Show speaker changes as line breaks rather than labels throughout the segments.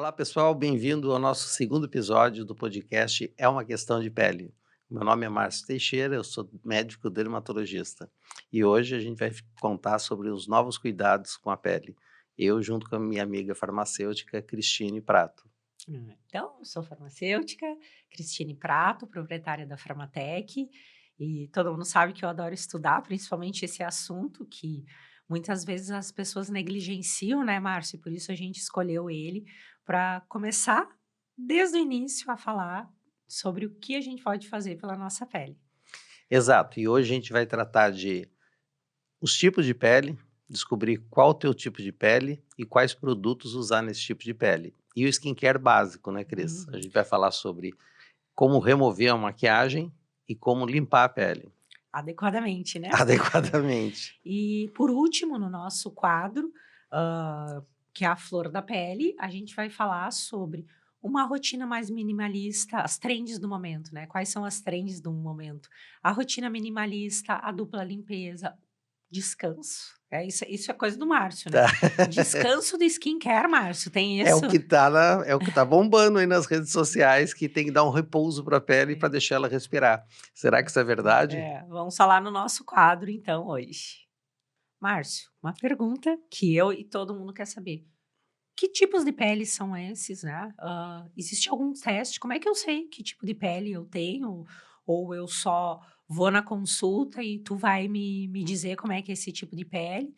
Olá, pessoal, bem-vindo ao nosso segundo episódio do podcast É uma Questão de Pele. Meu nome é Márcio Teixeira, eu sou médico dermatologista e hoje a gente vai contar sobre os novos cuidados com a pele. Eu, junto com a minha amiga farmacêutica Cristine Prato.
Então, eu sou farmacêutica, Cristine Prato, proprietária da Farmatec, e todo mundo sabe que eu adoro estudar, principalmente esse assunto que muitas vezes as pessoas negligenciam, né, Márcio? Por isso a gente escolheu ele para começar desde o início a falar sobre o que a gente pode fazer pela nossa pele.
Exato, e hoje a gente vai tratar de os tipos de pele, descobrir qual o teu tipo de pele e quais produtos usar nesse tipo de pele. E o skincare básico, né, Cris? A
Uhum.
gente vai falar sobre como remover a maquiagem e como limpar a pele
Adequadamente, né?
adequadamente.
E por último, no nosso quadro, que é a flor da pele, a gente vai falar sobre uma rotina mais minimalista, as trends do momento, né? Quais são as trends do momento? A rotina minimalista, a dupla limpeza, descanso. Isso é coisa do Márcio, né?
Tá.
Descanso do skincare, Márcio, tem
É
isso?
o que tá é o que tá bombando aí nas redes sociais, que tem que dar um repouso para a pele para deixar ela respirar. Será que isso é verdade?
Vamos falar no nosso quadro, então, hoje. Márcio, uma pergunta que eu e todo mundo quer saber. Que tipos de pele são esses, né? Existe algum teste? Como é que eu sei que tipo de pele eu tenho? Ou eu só vou na consulta e tu vai me dizer como é que é esse tipo de pele?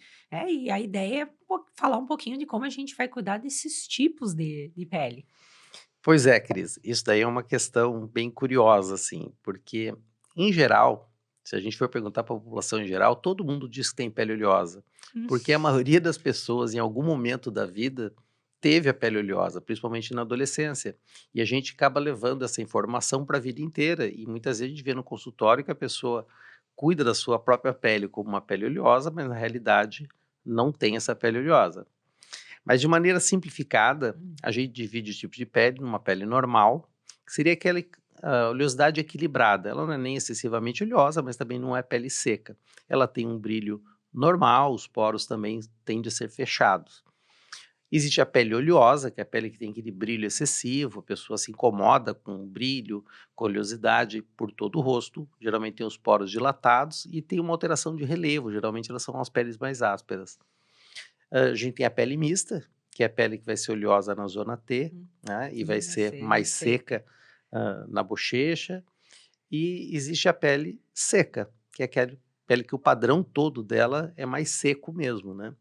E a ideia é falar um pouquinho de como a gente vai cuidar desses tipos de pele.
Pois é, Cris, isso daí é uma questão bem curiosa, assim, porque, em geral, se a gente for perguntar para a população em geral, todo mundo diz que tem pele oleosa,
Hum.
porque a maioria das pessoas, em algum momento da vida, teve a pele oleosa, principalmente na adolescência, e a gente acaba levando essa informação para a vida inteira, e muitas vezes a gente vê no consultório que a pessoa cuida da sua própria pele como uma pele oleosa, mas na realidade não tem essa pele oleosa. Mas de maneira simplificada,
Hum.
a gente divide o tipo de pele numa pele normal, que seria aquela oleosidade equilibrada. Ela não é nem excessivamente oleosa, mas também não é pele seca. Ela tem um brilho normal, os poros também tendem a ser fechados. Existe a pele oleosa, que é a pele que tem aquele brilho excessivo, a pessoa se incomoda com brilho, com oleosidade por todo o rosto, geralmente tem os poros dilatados e tem uma alteração de relevo, geralmente elas são as peles mais ásperas. A gente tem a pele mista, que é a pele que vai ser oleosa na zona T,
Hum.
né, e vai
E vai
ser
ser
mais
seca.
seca, na bochecha. E existe a pele seca, que é aquela pele que o padrão todo dela é mais seco mesmo, né.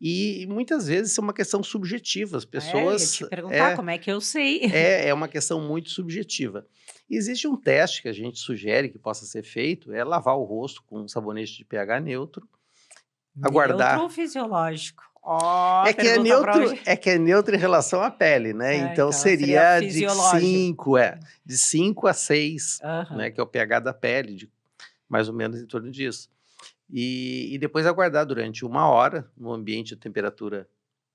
E muitas vezes isso é uma questão subjetiva, as
Eu ia
pessoas
te perguntar como é que eu sei.
é uma questão muito subjetiva. Existe um teste que a gente sugere que possa ser feito, é lavar o rosto com um sabonete de pH neutro,
Neutro ou
aguardar.
fisiológico? Ó, pergunta para hoje.
É que é neutro em relação à pele, né, então
Então seria
seria de
fisiológico.
5 de 5 a 6, né,
Aham.
que é o pH da pele, de mais ou menos em torno disso. E depois aguardar durante 1 hora, num ambiente de temperatura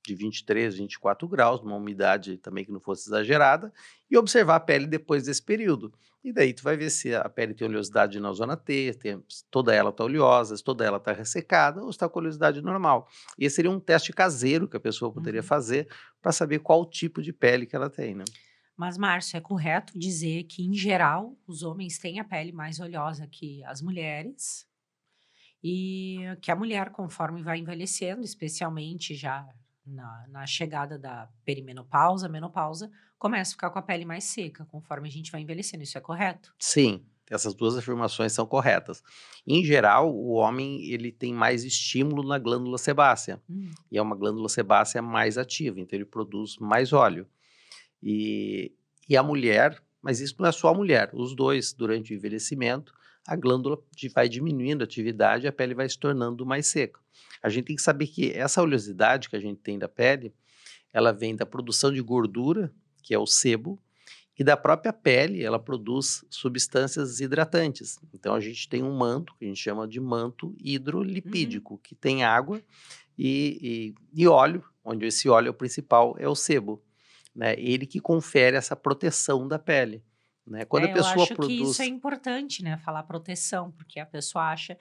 de 23, 24 graus, numa umidade também que não fosse exagerada, e observar a pele depois desse período. E daí tu vai ver se a pele tem oleosidade na zona T, se toda ela está oleosa, se toda ela está ressecada ou se está com oleosidade normal. E esse seria um teste caseiro que a pessoa poderia
Uhum.
fazer para saber qual tipo de pele que ela tem, né?
Mas, Márcio, é correto dizer que, em geral, os homens têm a pele mais oleosa que as mulheres e que a mulher, conforme vai envelhecendo, especialmente já na chegada da perimenopausa, menopausa, começa a ficar com a pele mais seca, conforme a gente vai envelhecendo. Isso é correto?
Sim, essas 2 afirmações são corretas. Em geral, o homem ele tem mais estímulo na glândula sebácea,
Hum.
e é uma glândula sebácea mais ativa, então ele produz mais óleo. E a mulher, mas isso não é só a mulher, os 2 durante o envelhecimento, a glândula vai diminuindo a atividade e a pele vai se tornando mais seca. A gente tem que saber que essa oleosidade que a gente tem da pele, ela vem da produção de gordura, que é o sebo, e da própria pele, ela produz substâncias hidratantes. Então a gente tem um manto, que a gente chama de manto
Uhum.
hidrolipídico, que tem água e óleo, onde esse óleo é o principal, é o sebo, né? Ele que confere essa proteção da pele, né? Quando a
Eu
pessoa
acho que isso é
produz.
importante, né? Falar proteção, porque a pessoa acha.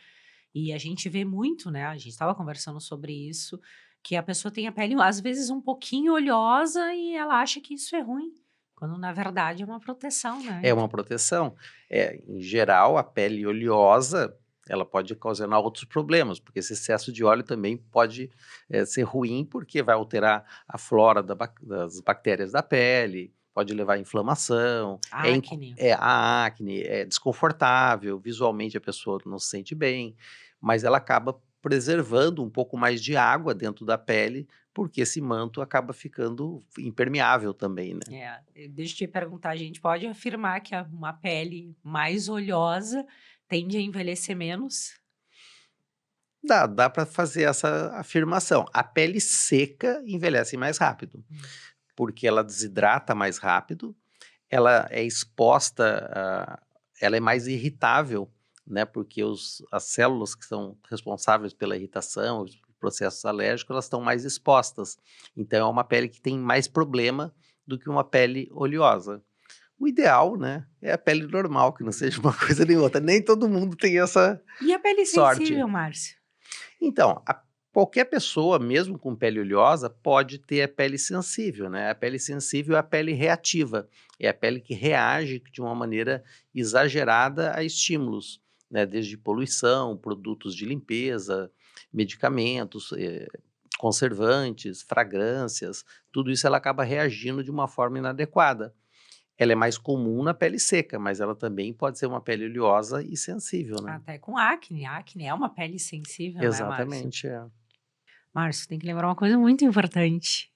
E a gente vê muito, né, a gente estava conversando sobre isso, Que a pessoa tem a pele, às vezes, um pouquinho oleosa e ela acha que isso é ruim, quando na verdade é uma proteção, né?
É uma proteção. Em geral, a pele oleosa, ela pode ocasionar outros problemas, porque esse excesso de óleo também pode ser ruim, porque vai alterar a flora das bactérias da pele, pode levar à inflamação,
Acne.
a acne, é desconfortável, visualmente a pessoa não se sente bem, mas ela acaba preservando um pouco mais de água dentro da pele, porque esse manto acaba ficando impermeável também, né?
Deixa eu te perguntar, a gente pode afirmar que uma pele mais oleosa tende a envelhecer menos?
Dá para fazer essa afirmação. A pele seca envelhece mais rápido,
Hum.
porque ela desidrata mais rápido, ela é exposta, ela é mais irritável, né? Porque as células que são responsáveis pela irritação, os processos alérgicos, elas estão mais expostas. Então é uma pele que tem mais problema do que uma pele oleosa. O ideal, né, é a pele normal, que não seja uma coisa nem outra. Nem todo mundo tem essa
E a pele
sorte.
sensível, Márcio?
Então, qualquer pessoa, mesmo com pele oleosa, pode ter a pele sensível, né? A pele sensível é a pele reativa, é a pele que reage de uma maneira exagerada a estímulos, né? Desde poluição, produtos de limpeza, medicamentos, conservantes, fragrâncias, tudo isso ela acaba reagindo de uma forma inadequada. Ela é mais comum na pele seca, mas ela também pode ser uma pele oleosa e sensível, né?
Até com acne. Acne é uma pele sensível, né, Márcio?
Exatamente, é.
Márcio, tem que lembrar uma coisa muito importante.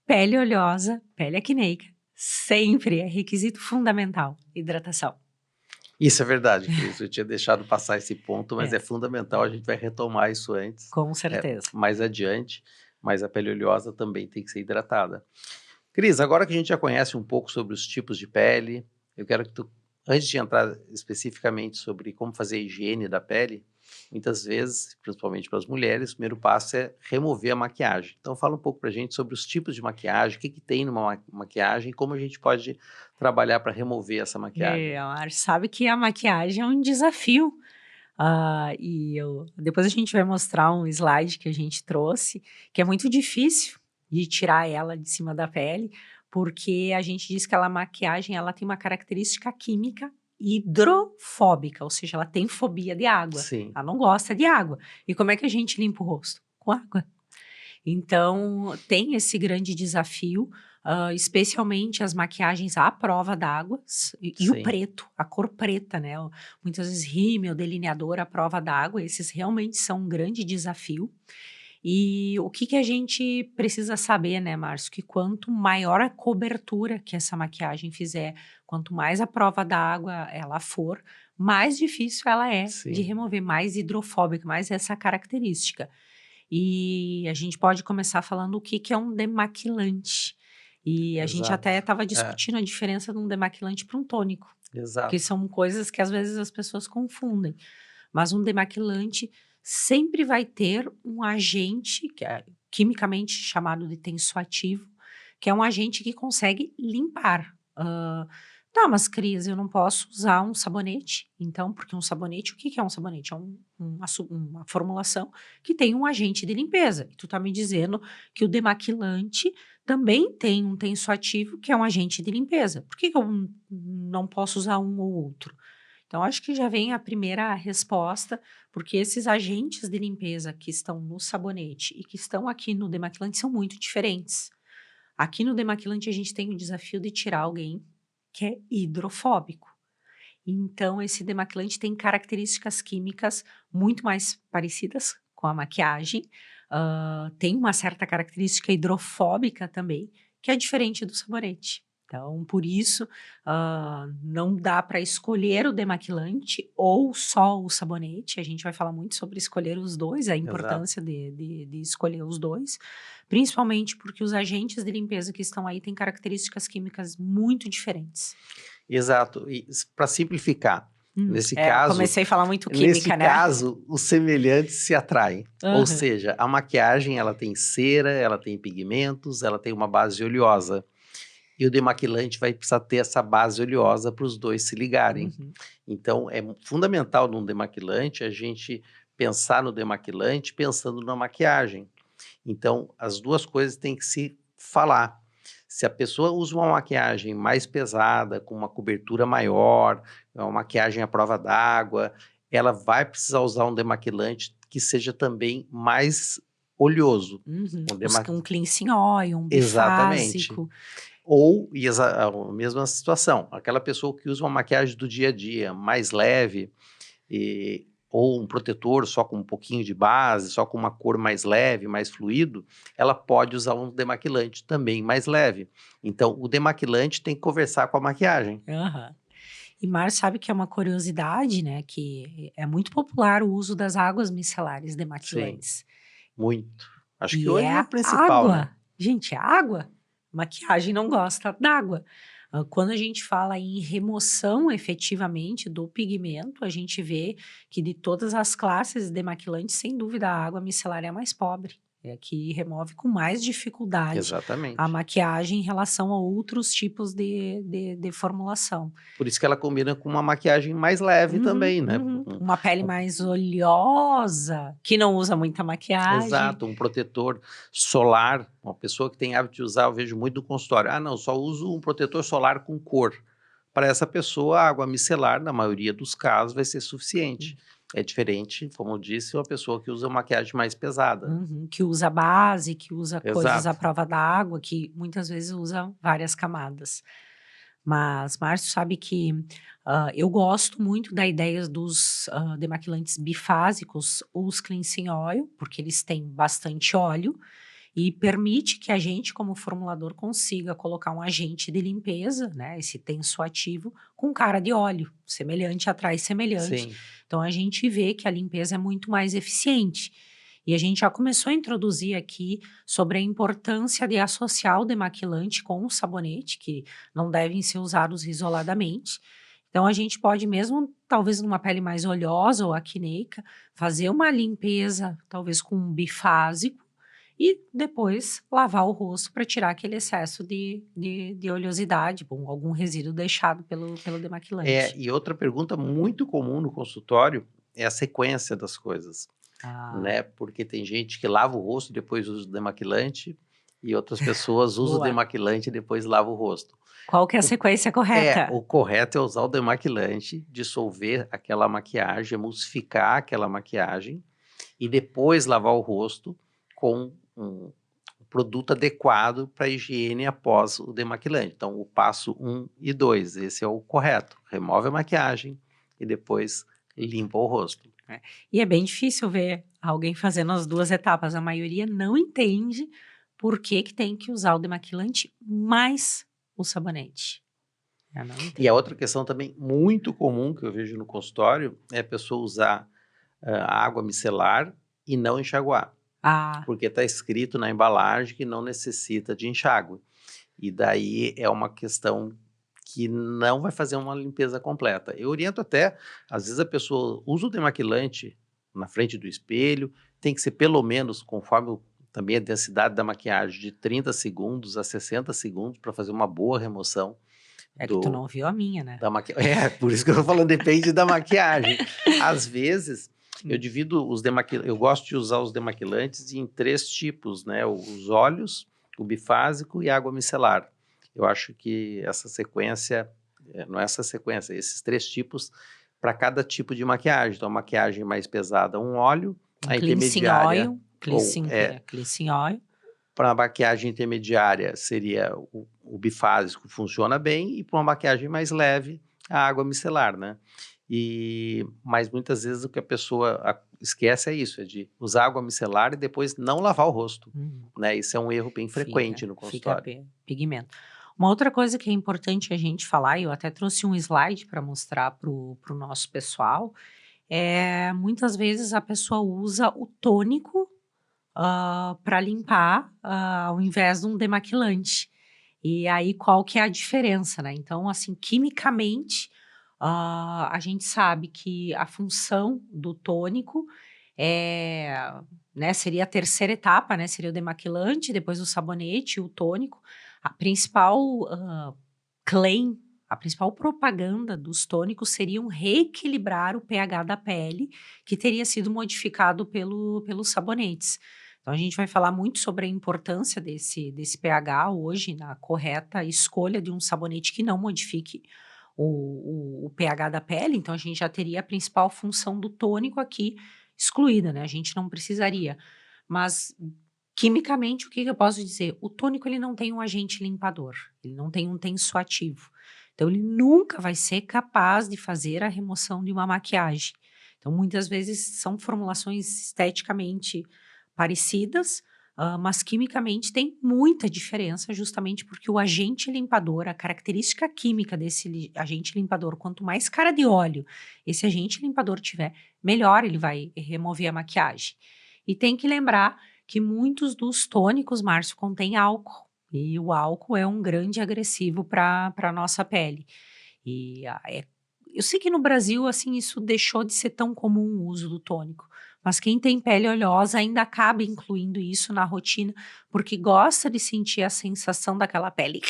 Pele oleosa, pele acneica, sempre é requisito fundamental, hidratação.
Isso é verdade, Cris. Eu tinha deixado passar esse ponto, mas
É,
é fundamental. A gente vai retomar isso antes,
com certeza.
mais adiante. Mas a pele oleosa também tem que ser hidratada. Cris, agora que a gente já conhece um pouco sobre os tipos de pele, eu quero que tu, antes de entrar especificamente sobre como fazer a higiene da pele, muitas vezes, principalmente para as mulheres, o primeiro passo é remover a maquiagem. Então, fala um pouco para a gente sobre os tipos de maquiagem, o que tem numa maquiagem e como a gente pode trabalhar para remover essa maquiagem.
Márcio, sabe que a maquiagem é um desafio. Depois a gente vai mostrar um slide que a gente trouxe, que é muito difícil de tirar ela de cima da pele, porque a gente diz que a maquiagem ela tem uma característica química hidrofóbica, ou seja, ela tem fobia de água.
Sim,
Ela não gosta de água. E como é que a gente limpa o rosto? Com água. Então, tem esse grande desafio, especialmente as maquiagens à prova d'água e o
sim.
preto, a cor preta, né? Muitas vezes rímel, delineador à prova d'água, esses realmente são um grande desafio. E o que a gente precisa saber, né, Márcio? Que quanto maior a cobertura que essa maquiagem fizer, quanto mais a prova d'água ela for, mais difícil ela é de
Sim,
remover, mais hidrofóbica, mais essa característica. E a gente pode começar falando o que é um demaquilante. E a gente
exato.
até estava
É,
discutindo a diferença de um demaquilante para um tônico, porque
exato.
são coisas que às vezes as pessoas confundem. Mas um demaquilante sempre vai ter um agente, que é quimicamente chamado de tensoativo, que é um agente que consegue limpar. Tá, mas Cris, eu não posso usar um sabonete. Então, porque um sabonete, o que é um sabonete? É uma formulação que tem um agente de limpeza. E tu tá me dizendo que o demaquilante também tem um tensoativo, que é um agente de limpeza. Por que eu não posso usar um ou outro? Então, acho que já vem a primeira resposta, porque esses agentes de limpeza que estão no sabonete e que estão aqui no demaquilante são muito diferentes. Aqui no demaquilante, a gente tem o desafio de tirar alguém que é hidrofóbico. Então, esse demaquilante tem características químicas muito mais parecidas com a maquiagem, tem uma certa característica hidrofóbica também, que é diferente do sabonete. Então, por isso, não dá para escolher o demaquilante ou só o sabonete. A gente vai falar muito sobre escolher os dois, a
Exato.
importância de escolher os dois, principalmente porque os agentes de limpeza que estão aí têm características químicas muito diferentes.
Exato. E para simplificar, nesse caso,
Comecei a falar muito
nesse
química, né?
caso, os semelhantes se atraem. Ou
Aham.
seja, a maquiagem ela tem cera, ela tem pigmentos, ela tem uma base oleosa. E o demaquilante vai precisar ter essa base oleosa para os dois se ligarem.
Uhum.
Então, é fundamental num demaquilante a gente pensar no demaquilante pensando na maquiagem. Então, as duas coisas têm que se falar. Se a pessoa usa uma maquiagem mais pesada, com uma cobertura maior, uma maquiagem à prova d'água, ela vai precisar usar um demaquilante que seja também mais oleoso.
Uhum.
Um dema...
Um cleansing oil, um
Exatamente.
bifásico.
Ou, a mesma situação, aquela pessoa que usa uma maquiagem do dia a dia mais leve, ou um protetor só com um pouquinho de base, só com uma cor mais leve, mais fluido, ela pode usar um demaquilante também mais leve. Então, o demaquilante tem que conversar com a maquiagem.
Aham. E Márcio sabe que é uma curiosidade, né? Que é muito popular o uso das águas micelares
Sim,
demaquilantes.
muito. Acho que
E
hoje é o
é
principal, né?
água. Gente, é água. Maquiagem não gosta d'água. Quando a gente fala em remoção efetivamente do pigmento, a gente vê que de todas as classes de demaquilantes, sem dúvida, a água micelar é a mais pobre. É a que remove com mais dificuldade a
Exatamente.
maquiagem em relação a outros tipos de formulação.
Por isso que ela combina com uma maquiagem mais leve
Uhum,
também, né?
uhum. Uma pele mais oleosa, que não usa muita maquiagem.
Exato, um protetor solar, uma pessoa que tem hábito de usar, eu vejo muito no consultório. Ah, não, só uso um protetor solar com cor. Para essa pessoa, a água micelar, na maioria dos casos, vai ser suficiente. É diferente, como eu disse, uma pessoa que usa maquiagem mais pesada.
Uhum, que usa base, que usa coisas à
Exato.
prova d'água, que muitas vezes usa várias camadas. Mas Márcio sabe que eu gosto muito da ideia dos demaquilantes bifásicos, os cleansing oil, porque eles têm bastante óleo e permite que a gente, como formulador, consiga colocar um agente de limpeza, né, esse tensoativo, com cara de óleo, semelhante atrai semelhante.
Sim.
Então a gente vê que a limpeza é muito mais eficiente. E a gente já começou a introduzir aqui sobre a importância de associar o demaquilante com o sabonete, que não devem ser usados isoladamente. Então a gente pode mesmo, talvez numa pele mais oleosa ou acneica, fazer uma limpeza, talvez com um bifásico, e depois lavar o rosto para tirar aquele excesso de oleosidade, bom, algum resíduo deixado pelo demaquilante.
E outra pergunta muito comum no consultório é a sequência das coisas,
Ah,
né? Porque tem gente que lava o rosto e depois usa o demaquilante, e outras pessoas usam o
boa.
demaquilante e depois lavam o rosto.
Qual que é a
O
sequência correta?
o correto é usar o demaquilante, dissolver aquela maquiagem, emulsificar aquela maquiagem e depois lavar o rosto com um produto adequado para a higiene após o demaquilante. Então, o passo 1 e 2, esse é o correto. Remove a maquiagem e depois limpa o rosto.
E é bem difícil ver alguém fazendo as duas etapas. A maioria não entende por que que tem que usar o demaquilante mais o sabonete. Não
E a
entendo.
outra questão também muito comum que eu vejo no consultório é a pessoa usar água micelar e não enxaguar,
Ah,
porque está escrito na embalagem que não necessita de enxágue. E daí é uma questão que não vai fazer uma limpeza completa. Eu oriento até, às vezes a pessoa usa o demaquilante na frente do espelho, tem que ser pelo menos, conforme também a densidade da maquiagem, de 30 segundos a 60 segundos para fazer uma boa remoção
é que tu
do,
não viu a minha, né?
da maquiagem. É, por isso que eu tô falando, depende da maquiagem. Às vezes, eu
Hum.
divido os demaquilantes, eu gosto de usar os demaquilantes em 3 tipos, né? Os óleos, o bifásico e a água micelar. Eu acho que essa sequência, não é essa sequência, esses 3 tipos para cada tipo de maquiagem. Então, a maquiagem mais pesada, um óleo,
Um
a
cleansing
intermediária,
oil,
ou
cleansing oil.
para a maquiagem intermediária seria o bifásico, funciona bem, e para uma maquiagem mais leve, a água micelar, né? Mas muitas vezes o que a pessoa esquece é isso, é de usar água micelar e depois não lavar o rosto,
Hum.
né? Isso é um erro bem frequente no
Fica
consultório.
pigmento. Uma outra coisa que é importante a gente falar, e eu até trouxe um slide para mostrar para o nosso pessoal, é muitas vezes a pessoa usa o tônico para limpar, ao invés de um demaquilante. E aí, qual que é a diferença, né? Então, assim, quimicamente, a gente sabe que a função do tônico é, né, seria a terceira etapa, né? Seria o demaquilante, depois o sabonete, o tônico. A principal claim, a principal propaganda dos tônicos seriam reequilibrar o pH da pele, que teria sido modificado pelos sabonetes. Então, a gente vai falar muito sobre a importância desse pH hoje na correta escolha de um sabonete que não modifique o pH da pele. Então, a gente já teria a principal função do tônico aqui excluída, né? A gente não precisaria. Mas, quimicamente, o que eu posso dizer? O tônico, ele não tem um agente limpador, ele não tem um tensoativo. Então, ele nunca vai ser capaz de fazer a remoção de uma maquiagem. Então, muitas vezes são formulações esteticamente parecidas, mas quimicamente tem muita diferença, justamente porque o agente limpador, a característica química desse agente limpador, quanto mais cara de óleo esse agente limpador tiver, melhor ele vai remover a maquiagem. E tem que lembrar que muitos dos tônicos, Márcio, contêm álcool. E o álcool é um grande agressivo para a nossa pele. E eu sei que no Brasil, assim, isso deixou de ser tão comum o uso do tônico. Mas quem tem pele oleosa ainda acaba incluindo isso na rotina, porque gosta de sentir a sensação daquela pele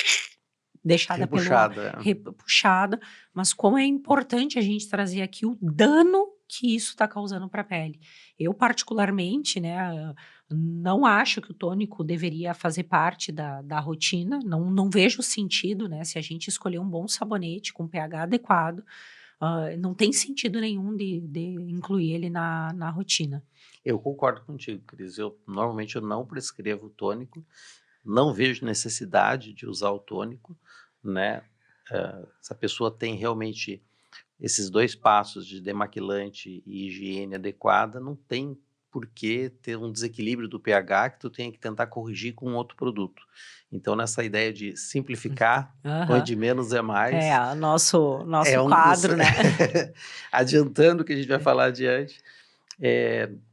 deixada pelo
Repuxada.
puxada. Mas como é importante a gente trazer aqui o dano que isso está causando para a pele. Eu, particularmente, né, não acho que o tônico deveria fazer parte da rotina, não vejo sentido, né, se a gente escolher um bom sabonete com pH adequado, não tem sentido nenhum de incluir ele na rotina.
Eu concordo contigo, Cris. Normalmente eu não prescrevo tônico, não vejo necessidade de usar o tônico, né? Se a pessoa tem realmente esses 2 passos de demaquilante e higiene adequada, não tem por que ter um desequilíbrio do pH que tu tenha que tentar corrigir com outro produto. Então, nessa ideia de simplificar, onde
Aham.
de menos é
É,
mais,
o nosso
é
nosso
um dos
quadro, né.
adiantando o que a gente vai falar adiante,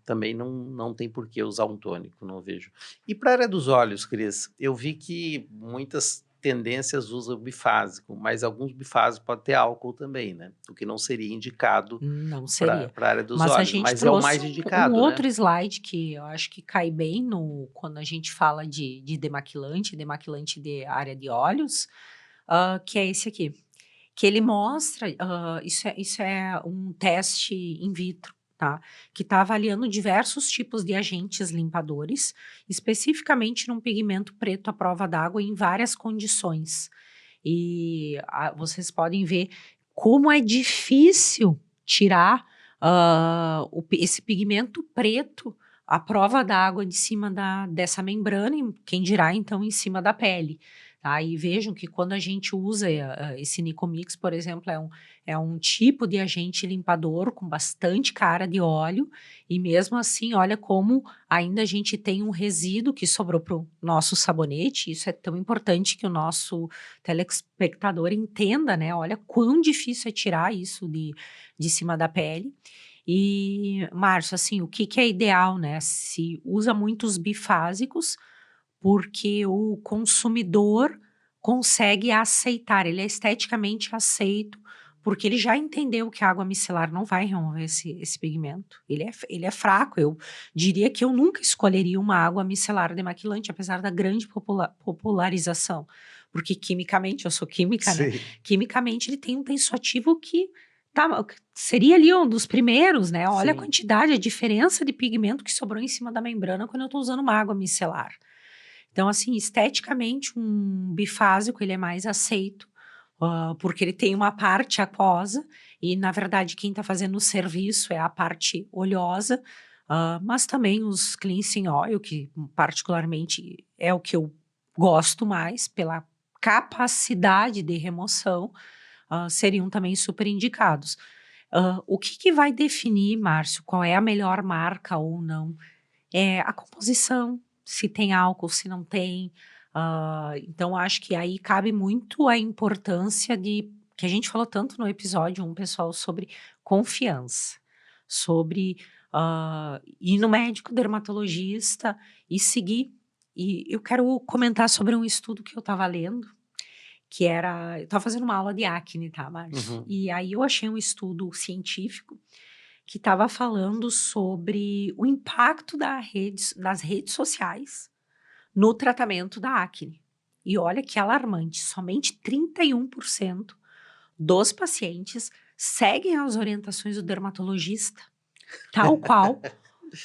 também não tem por que usar um tônico, não vejo. E para a área dos olhos, Cris, eu vi que muitas tendências usam bifásico, mas alguns bifásicos podem ter álcool também, né? O que não seria indicado
Não
para
seria.
a área dos
Mas a
olhos,
gente
mas é o
trouxe
mais
um
indicado, né?
outro slide que eu acho que cai bem no quando a gente fala de demaquilante de área de olhos, que é esse aqui. Que ele mostra, isso é um teste in vitro, tá? Que está avaliando diversos tipos de agentes limpadores, especificamente num pigmento preto à prova d'água em várias condições. E vocês podem ver como é difícil tirar esse pigmento preto à prova d'água de cima dessa membrana, e quem dirá então em cima da pele. Tá? E vejam que quando a gente usa esse Nicomix, por exemplo, é um tipo de agente limpador com bastante cara de óleo, e mesmo assim, olha como ainda a gente tem um resíduo que sobrou para o nosso sabonete. Isso é tão importante que o nosso telespectador entenda, né? Olha quão difícil é tirar isso de cima da pele. E, Márcio, assim, o que é ideal, né? Se usa muitos bifásicos, porque o consumidor consegue aceitar, ele é esteticamente aceito, porque ele já entendeu que a água micelar não vai remover esse pigmento. Ele é fraco. Eu diria que eu nunca escolheria uma água micelar demaquilante, apesar da grande popularização. Porque quimicamente, eu sou química, né?
Sim,
Quimicamente, ele tem um tensoativo que seria ali um dos primeiros, né? Olha a
sim.
quantidade, a diferença de pigmento que sobrou em cima da membrana quando eu estou usando uma água micelar. Então, assim, esteticamente, um bifásico ele é mais aceito, porque ele tem uma parte aquosa e, na verdade, quem está fazendo o serviço é a parte oleosa, mas também os cleansing oil, que particularmente é o que eu gosto mais pela capacidade de remoção, seriam também super indicados. O que vai definir, Márcio, qual é a melhor marca ou não? É a composição, se tem álcool, se não tem. Então, acho que aí cabe muito a importância que a gente falou tanto no episódio 1, pessoal, sobre confiança, sobre ir no médico dermatologista e seguir. E eu quero comentar sobre um estudo que eu estava lendo, que era. Eu estava fazendo uma aula de acne, tá, Márcio?
Uhum.
E aí eu achei um estudo científico que estava falando sobre o impacto das redes sociais no tratamento da acne. E olha que alarmante, somente 31% dos pacientes seguem as orientações do dermatologista, tal qual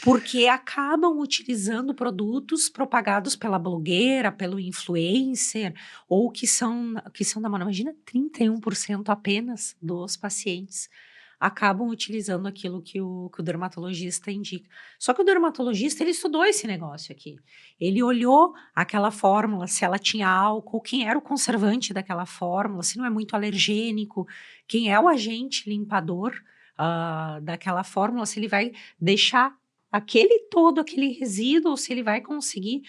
porque acabam utilizando produtos propagados pela blogueira, pelo influencer, ou que são da moda. Imagina, 31% apenas dos pacientes acabam utilizando aquilo que o dermatologista indica. Só que o dermatologista, ele estudou esse negócio aqui. Ele olhou aquela fórmula, se ela tinha álcool, quem era o conservante daquela fórmula, se não é muito alergênico, quem é o agente limpador daquela fórmula, se ele vai deixar aquele resíduo, ou se ele vai conseguir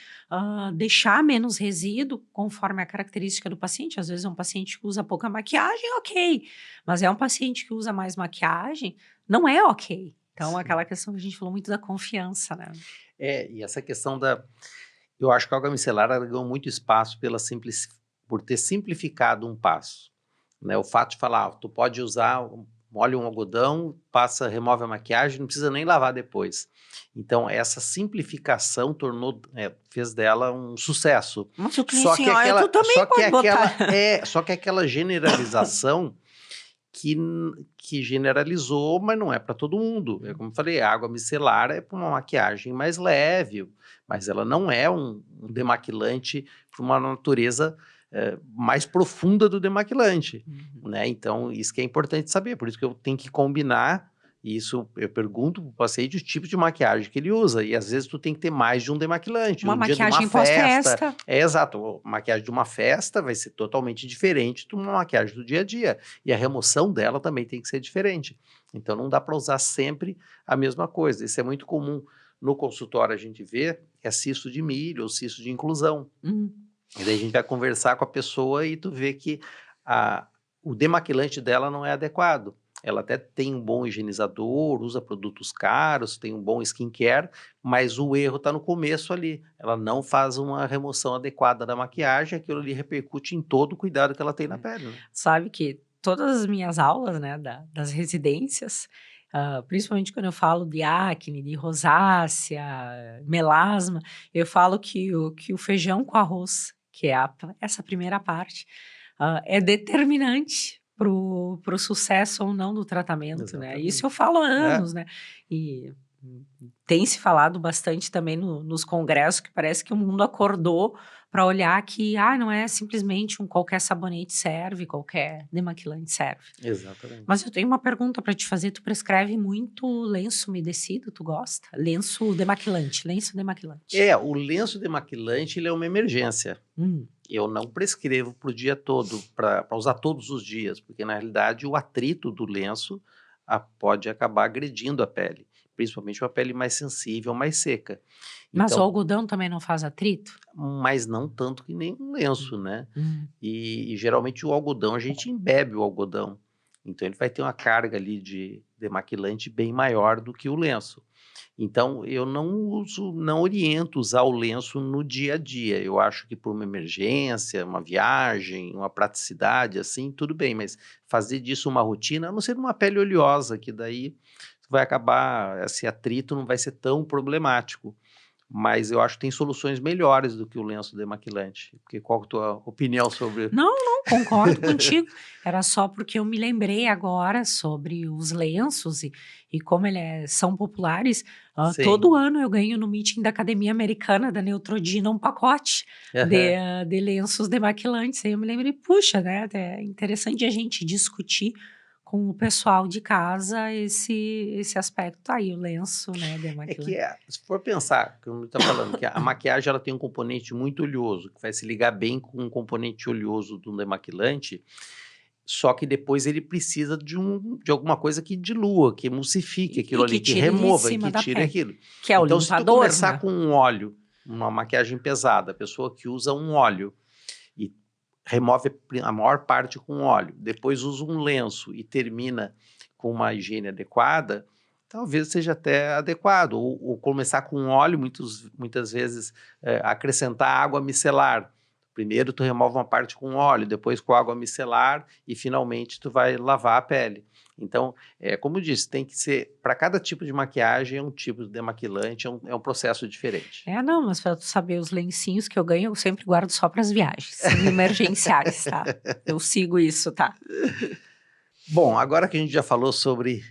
deixar menos resíduo, conforme a característica do paciente. Às vezes é um paciente que usa pouca maquiagem, ok. Mas é um paciente que usa mais maquiagem, não é ok. Então,
Sim.
aquela questão que a gente falou muito da confiança, né?
E essa questão eu acho que a água micelar ela ganhou muito espaço por ter simplificado um passo, né? O fato de falar, tu pode usar, molha um algodão, remove a maquiagem, não precisa nem lavar depois. Então, essa simplificação fez dela um sucesso.
Mas eu
Só
assim,
que
tu também pode botar.
só que aquela generalização que generalizou, mas não é para todo mundo. É como eu falei, a água micelar é para uma maquiagem mais leve, mas ela não é um demaquilante para uma natureza mais profunda do demaquilante, né? Então, isso que é importante saber, por isso que eu tenho que combinar isso. Eu pergunto para o paciente o tipo de maquiagem que ele usa, e às vezes tu tem que ter mais de um demaquilante.
Uma
Um dia de uma
maquiagem
festa,
pós-festa.
exato, a maquiagem de uma festa vai ser totalmente diferente de uma maquiagem do dia a dia, e a remoção dela também tem que ser diferente. Então, não dá para usar sempre a mesma coisa. Isso é muito comum no consultório, a gente vê, é cisto de milho ou cisto de inclusão. E daí a gente vai conversar com a pessoa e tu vê que o demaquilante dela não é adequado. Ela até tem um bom higienizador, usa produtos caros, tem um bom skincare, mas o erro está no começo ali. Ela não faz uma remoção adequada da maquiagem, aquilo ali repercute em todo o cuidado que ela tem na pele, né?
Sabe que todas as minhas aulas, né, das residências, principalmente quando eu falo de acne, de rosácea, melasma, eu falo que o feijão com arroz, que é essa primeira parte, é determinante pro sucesso ou não do tratamento, né? Isso eu
Exatamente.
falo há anos, né? E tem se falado bastante também nos congressos, que parece que o mundo acordou para olhar que não é simplesmente qualquer sabonete serve, qualquer demaquilante serve.
Exatamente.
Mas eu tenho uma pergunta para te fazer. Tu prescreve muito lenço umedecido? Tu gosta? Lenço demaquilante.
O lenço demaquilante ele é uma emergência. Eu não prescrevo para o dia todo, para usar todos os dias, porque na realidade o atrito do lenço pode acabar agredindo a pele, principalmente uma pele mais sensível, mais seca.
Mas o
Então,
algodão também não faz atrito?
mas não tanto que nem um lenço, né? E geralmente o algodão, a gente embebe o algodão. Então ele vai ter uma carga ali de demaquilante bem maior do que o lenço. Então eu não oriento usar o lenço no dia a dia. Eu acho que por uma emergência, uma viagem, uma praticidade, assim, tudo bem, mas fazer disso uma rotina, a não ser numa pele oleosa, que daí vai acabar, esse atrito não vai ser tão problemático. Mas eu acho que tem soluções melhores do que o lenço demaquilante. Porque qual é a tua opinião sobre...
Não, concordo contigo. Era só porque eu me lembrei agora sobre os lenços e como são populares.
Sim.
Todo ano eu ganho no meeting da Academia Americana da Neutrogena um pacote de lenços demaquilantes. Aí eu me lembrei, puxa, né? É interessante a gente discutir com o pessoal de casa esse aspecto. Tá aí o lenço, né, demaquilante.
Se for pensar, como está falando, que a maquiagem ela tem um componente muito oleoso, que vai se ligar bem com um componente oleoso do demaquilante, só que depois ele precisa de alguma coisa que dilua, que emulsifique aquilo ali, que
tire de
remova e
cima
que
da
tire
pele,
aquilo.
que é o
Então, se tu
limpador,
começar
né?
com um óleo, uma maquiagem pesada, a pessoa que usa um óleo e remove a maior parte com óleo, depois usa um lenço e termina com uma higiene adequada, talvez seja até adequado. Ou começar com óleo, muitas vezes acrescentar água micelar. Primeiro tu remove uma parte com óleo, depois com água micelar e finalmente tu vai lavar a pele. Então, como eu disse, tem que ser, para cada tipo de maquiagem é um tipo de demaquilante, é um processo diferente.
Não, mas para tu saber os lencinhos que eu ganho, eu sempre guardo só para as viagens emergenciais, tá? Eu sigo isso, tá?
Bom, agora que a gente já falou sobre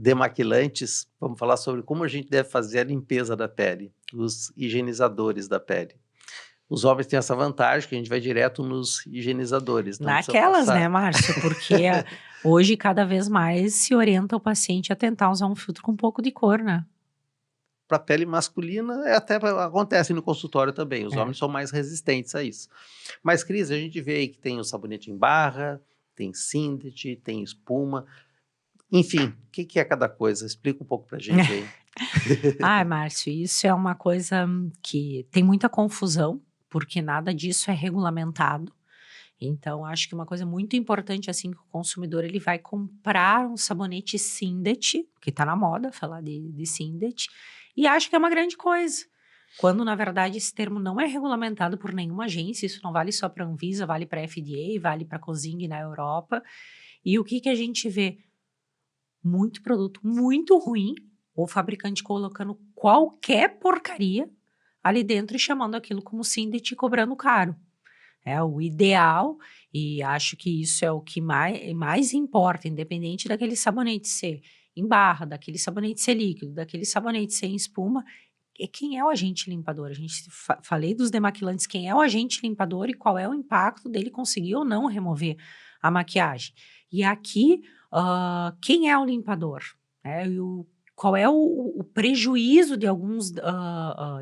demaquilantes, vamos falar sobre como a gente deve fazer a limpeza da pele, os higienizadores da pele. Os homens têm essa vantagem que a gente vai direto nos higienizadores, não precisa
Naquelas, né,
passar.
Márcio? Porque hoje cada vez mais se orienta o paciente a tentar usar um filtro com um pouco de cor, né?
Para a pele masculina, acontece no consultório também, os
É.
homens são mais resistentes a isso. Mas, Cris, a gente vê aí que tem o sabonete em barra, tem Sindet, tem espuma, enfim, o que é cada coisa? Explica um pouco pra gente aí.
Ai, Márcio, isso é uma coisa que tem muita confusão, porque nada disso é regulamentado. Então, acho que uma coisa muito importante, assim, que o consumidor ele vai comprar um sabonete Sindet, que tá na moda falar de Sindet, e acha que é uma grande coisa. Quando, na verdade, esse termo não é regulamentado por nenhuma agência, isso não vale só para a Anvisa, vale para a FDA, vale para a COSING na Europa. E o que a gente vê? Muito produto muito ruim, o fabricante colocando qualquer porcaria ali dentro e chamando aquilo como Sindet e cobrando caro. É o ideal, e acho que isso é o que mais importa, independente daquele sabonete ser em barra, daquele sabonete ser líquido, daquele sabonete ser em espuma, é quem é o agente limpador. A gente falei dos demaquilantes, quem é o agente limpador e qual é o impacto dele conseguir ou não remover a maquiagem. E aqui, quem é o limpador? Qual é o prejuízo de alguns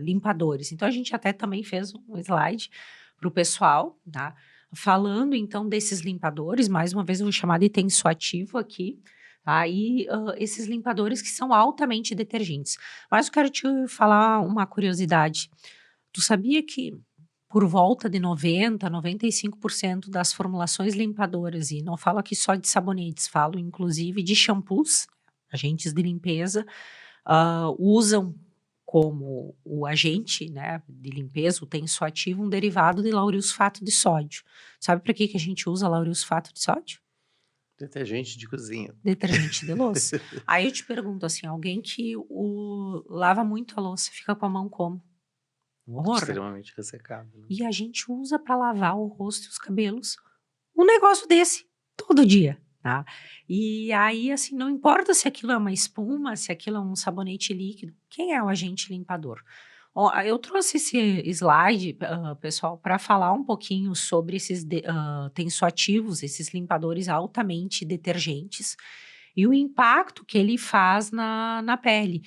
limpadores? Então, a gente até também fez um slide para o pessoal, tá? Falando então desses limpadores, mais uma vez eu vou chamar de tensoativo aqui, tá? E esses limpadores que são altamente detergentes. Mas eu quero te falar uma curiosidade. Tu sabia que por volta de 95% das formulações limpadoras, e não falo aqui só de sabonetes, falo inclusive de shampoos, agentes de limpeza, usam como o agente, né, de limpeza, o tensoativo, um derivado de laurilsulfato de sódio. Sabe para que a gente usa laurilsulfato de sódio?
Detergente de cozinha.
Detergente de louça. Aí eu te pergunto assim, alguém que lava muito a louça, fica com a mão como? Um horror, né?
Extremamente ressecado, né?
E a gente usa para lavar o rosto e os cabelos um negócio desse todo dia, tá? E aí, assim, não importa se aquilo é uma espuma, se aquilo é um sabonete líquido, quem é o agente limpador? Ó, eu trouxe esse slide, pessoal, para falar um pouquinho sobre esses tensoativos, esses limpadores altamente detergentes e o impacto que ele faz na pele.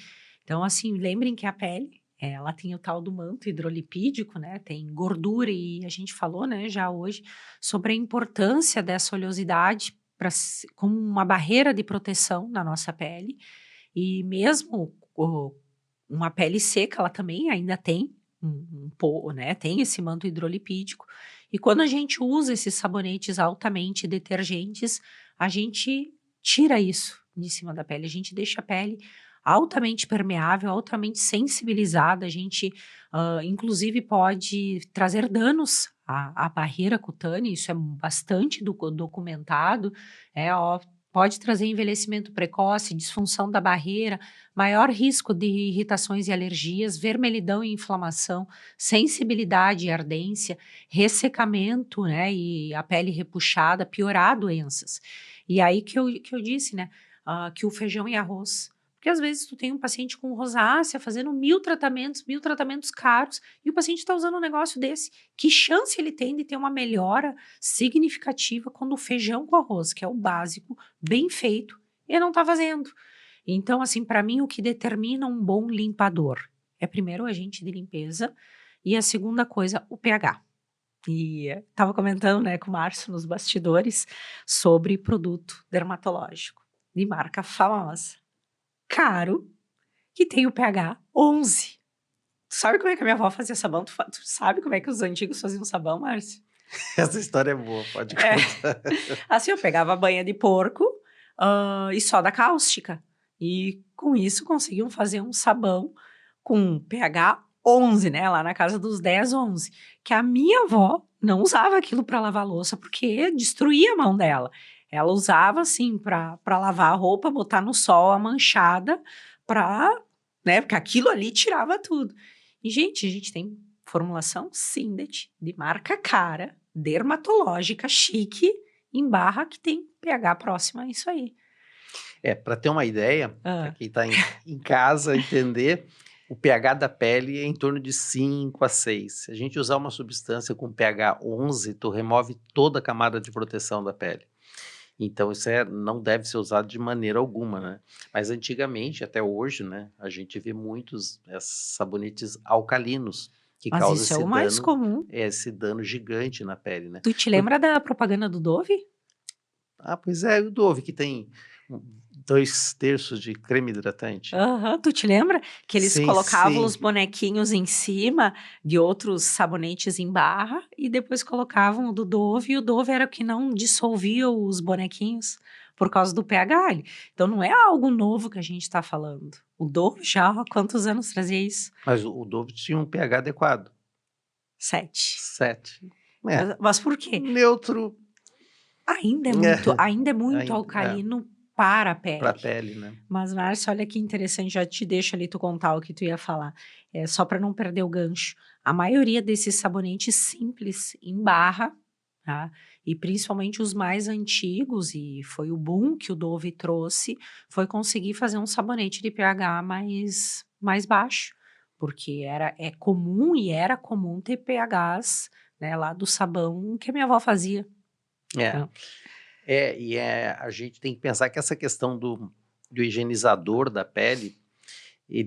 Então, assim, lembrem que a pele, ela tem o tal do manto hidrolipídico, né? Tem gordura e a gente falou, né, já hoje, sobre a importância dessa oleosidade como uma barreira de proteção na nossa pele. E mesmo uma pele seca, ela também ainda tem né? Tem esse manto hidrolipídico. E quando a gente usa esses sabonetes altamente detergentes, a gente tira isso de cima da pele. A gente deixa a pele altamente permeável, altamente sensibilizada. A gente, inclusive, pode trazer danos à barreira cutânea. Isso é bastante documentado. Pode trazer envelhecimento precoce, disfunção da barreira, maior risco de irritações e alergias, vermelhidão e inflamação, sensibilidade e ardência, ressecamento, né, e a pele repuxada, piorar doenças. E aí que eu disse, né, que o feijão e arroz. Porque às vezes tu tem um paciente com rosácea fazendo 1000 tratamentos caros, e o paciente está usando um negócio desse. Que chance ele tem de ter uma melhora significativa quando o feijão com arroz, que é o básico, bem feito, ele não está fazendo? Então, assim, para mim, o que determina um bom limpador é primeiro o agente de limpeza e a segunda coisa, o pH. E estava comentando, né, com o Márcio nos bastidores sobre produto dermatológico de marca famosa, caro, que tem o pH 11. Tu sabe como é que a minha avó fazia sabão? Tu sabe como é que os antigos faziam sabão, Márcio?
Essa história é boa, pode
É.
contar.
Assim, eu pegava a banha de porco e soda cáustica. E com isso conseguiam fazer um sabão com pH 11, né? Lá na casa dos 10, 11. Que a minha avó não usava aquilo para lavar louça, porque destruía a mão dela. Ela usava, assim, para lavar a roupa, botar no sol a manchada, né? Porque aquilo ali tirava tudo. E, gente, a gente tem formulação Sindet, de marca cara, dermatológica, chique, em barra, que tem pH próximo a isso aí.
Para ter uma ideia, para
Ah,
quem está em casa entender, o pH da pele é em torno de 5 a 6. Se a gente usar uma substância com pH 11, tu remove toda a camada de proteção da pele. Então isso não deve ser usado de maneira alguma, né? Mas antigamente, até hoje, né, a gente vê muitos sabonetes alcalinos que
mas
causam
isso é o mais comum.
esse dano gigante na pele, né?
Tu te
Por-
lembra da propaganda do Dove?
Pois é, o Dove que tem 2/3 de creme hidratante.
Aham, tu te lembra que eles
Sim,
colocavam os
sim.
bonequinhos em cima de outros sabonetes em barra e depois colocavam o do Dove, e o Dove era o que não dissolvia os bonequinhos por causa do pH. Então não é algo novo que a gente está falando. O Dove já há quantos anos trazia isso?
Mas o Dove tinha um pH adequado,
7.
7. É,
Mas por quê?
neutro,
Ainda é muito
ainda,
alcalino para a
para a
pele.
pele, né?
Mas, Márcio, olha que interessante, já te deixo ali tu contar o que tu ia falar. Só para não perder o gancho. A maioria desses sabonetes simples em barra, tá? E principalmente os mais antigos, e foi o boom que o Dove trouxe, foi conseguir fazer um sabonete de pH mais baixo. Porque é comum e era comum ter pHs, né, lá do sabão que a minha avó fazia.
É.
Né?
A gente tem que pensar que essa questão do higienizador da pele,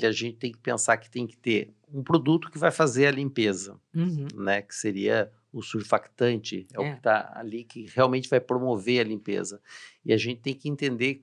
a gente tem que pensar que tem que ter um produto que vai fazer a limpeza,
Uhum,
né? Que seria o surfactante, é o que
é.
está ali que realmente vai promover a limpeza. E a gente tem que entender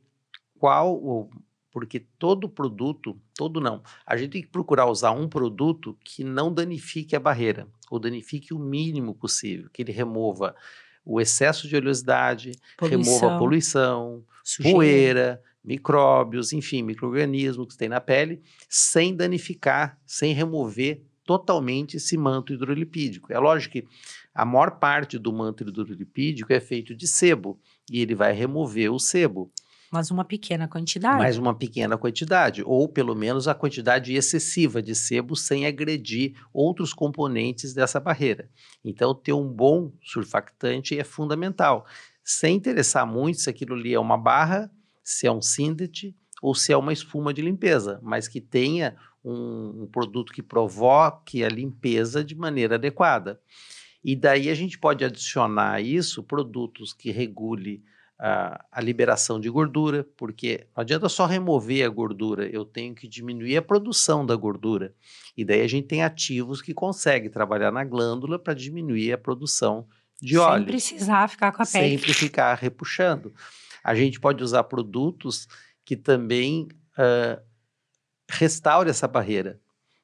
porque todo produto, todo não, a gente tem que procurar usar um produto que não danifique a barreira, ou danifique o mínimo possível, que ele remova o excesso de oleosidade, remova a
Poluição,
poluição,
sujeira.
poeira, micróbios, enfim, micro-organismos que tem na pele, sem danificar, sem remover totalmente esse manto hidrolipídico. É lógico que a maior parte do manto hidrolipídico é feito de sebo, e ele vai remover o sebo,
Mas uma pequena
mas
quantidade.
uma pequena quantidade, ou pelo menos a quantidade excessiva de sebo sem agredir outros componentes dessa barreira. Então, ter um bom surfactante é fundamental, sem interessar muito se aquilo ali é uma barra, se é um Cindet ou se é uma espuma de limpeza, mas que tenha um produto que provoque a limpeza de maneira adequada. E daí a gente pode adicionar a isso produtos que regule a liberação de gordura, porque não adianta só remover a gordura, eu tenho que diminuir a produção da gordura. E daí a gente tem ativos que conseguem trabalhar na glândula para diminuir a produção de
Sem
óleos,
precisar ficar com a pele.
sempre ficar repuxando. A gente pode usar produtos que também restaurem essa barreira.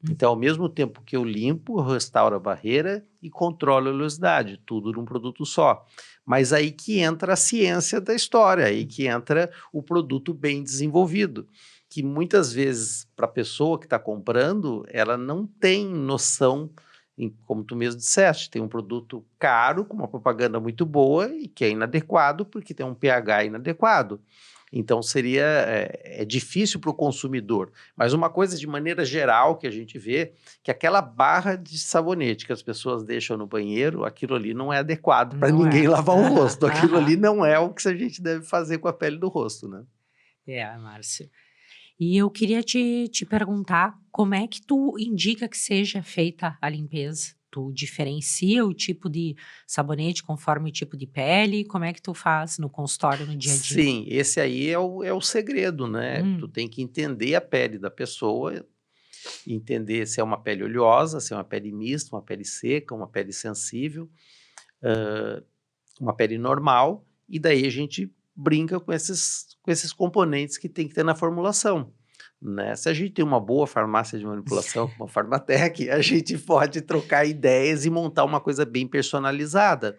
Então, ao mesmo tempo que eu limpo, eu restauro a barreira e controlo a oleosidade, tudo num produto só. Mas aí que entra a ciência da história, aí que entra o produto bem desenvolvido, que muitas vezes, para a pessoa que está comprando, ela não tem noção, como tu mesmo disseste, tem um produto caro, com uma propaganda muito boa e que é inadequado porque tem um pH inadequado. Então é difícil para o consumidor. Mas uma coisa de maneira geral que a gente vê, que aquela barra de sabonete que as pessoas deixam no banheiro, aquilo ali não é adequado para
Não
ninguém
é.
lavar o
Aham,
rosto. Aquilo ali
aham.
não é o que a gente deve fazer com a pele do rosto, né?
Márcio. E eu queria te perguntar como é que tu indica que seja feita a limpeza? Tu diferencia o tipo de sabonete conforme o tipo de pele? Como é que tu faz no consultório no dia a dia?
Sim, esse aí é o segredo, né? Tu
Hum,
tem que entender a pele da pessoa, entender se é uma pele oleosa, se é uma pele mista, uma pele seca, uma pele sensível, uma pele normal, e daí a gente brinca com esses componentes que tem que ter na formulação. Né? Se a gente tem uma boa farmácia de manipulação, como a Farmatec, a gente pode trocar ideias e montar uma coisa bem personalizada.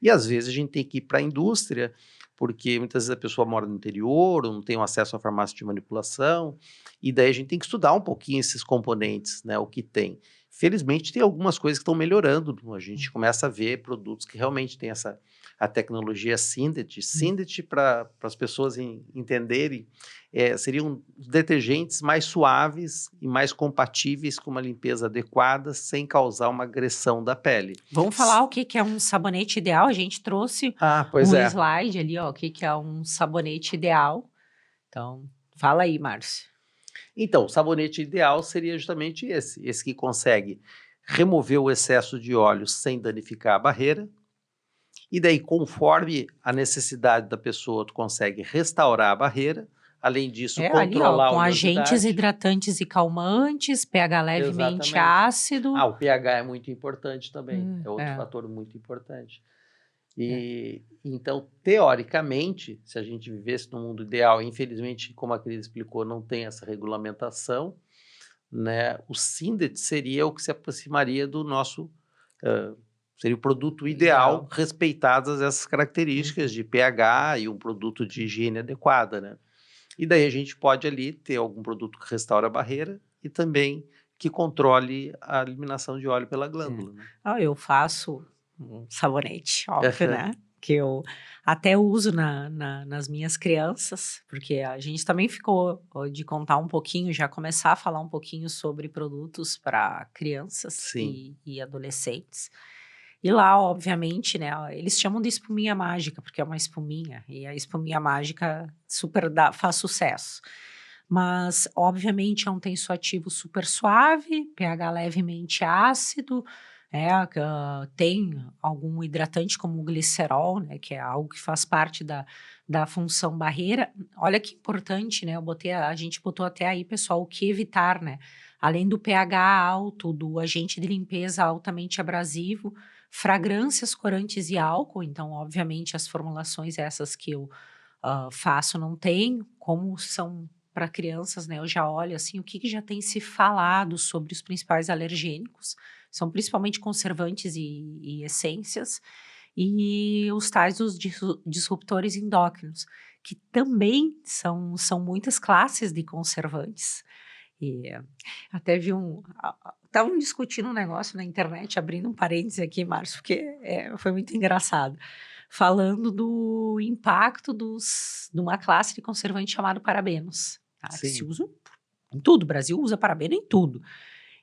E às vezes a gente tem que ir para a indústria, porque muitas vezes a pessoa mora no interior ou não tem acesso à farmácia de manipulação, e daí a gente tem que estudar um pouquinho esses componentes, né, o que tem. Felizmente tem algumas coisas que estão melhorando, a gente começa a ver produtos que realmente têm a tecnologia Cindet. Cindet, para as pessoas entenderem, seriam detergentes mais suaves e mais compatíveis com uma limpeza adequada, sem causar uma agressão da pele.
Vamos falar o que que é um sabonete ideal? A gente trouxe
Pois
um
é.
slide ali, ó, o que que é um sabonete ideal. Então, fala aí, Márcio.
Então, o sabonete ideal seria justamente esse que consegue remover o excesso de óleo sem danificar a barreira, e daí, conforme a necessidade da pessoa, tu consegue restaurar a barreira, além disso,
É ali, ó,
controlar a
com agentes
oleosidade.
hidratantes e calmantes, pH levemente
Exatamente.
ácido.
O pH é muito importante também, é outro
É,
fator muito importante.
é.
E então, teoricamente, se a gente vivesse no mundo ideal, infelizmente, como a Cris explicou, não tem essa regulamentação, né? O Sindet seria o que se aproximaria do nosso, ah, seria o produto ideal,
Ideal.
respeitadas essas características
Uhum.
de pH e um produto de higiene adequada, né? E daí a gente pode ali ter algum produto que restaura a barreira e também que controle a eliminação de óleo pela
É.
glândula, né?
Eu faço um sabonete, óbvio,
Aham.
né? Que eu até uso nas minhas crianças, porque a gente também ficou ó, de contar um pouquinho, já começar a falar um pouquinho sobre produtos para crianças
Sim,
e adolescentes. E lá, obviamente, né, ó, eles chamam de espuminha mágica, porque é uma espuminha, e a espuminha mágica super faz sucesso. Mas, obviamente, é um tensoativo super suave, pH levemente ácido, tem algum hidratante como o glicerol, né, que é algo que faz parte da função barreira. Olha que importante, né? A gente botou até aí, pessoal, o que evitar, né? Além do pH alto, do agente de limpeza altamente abrasivo, fragrâncias, corantes e álcool. Então, obviamente, as formulações essas que eu faço não tem, como são para crianças, né? Eu já olho assim, o que, que já tem se falado sobre os principais alergênicos, são principalmente conservantes e essências, e os tais dos disruptores endócrinos, que também são muitas classes de conservantes. E até vi estavam discutindo um negócio na internet, abrindo um parêntese aqui, Márcio, porque foi muito engraçado, falando do impacto de uma classe de conservante chamado parabenos, tá? Que se
sim.
usa em tudo, o Brasil usa parabeno em tudo.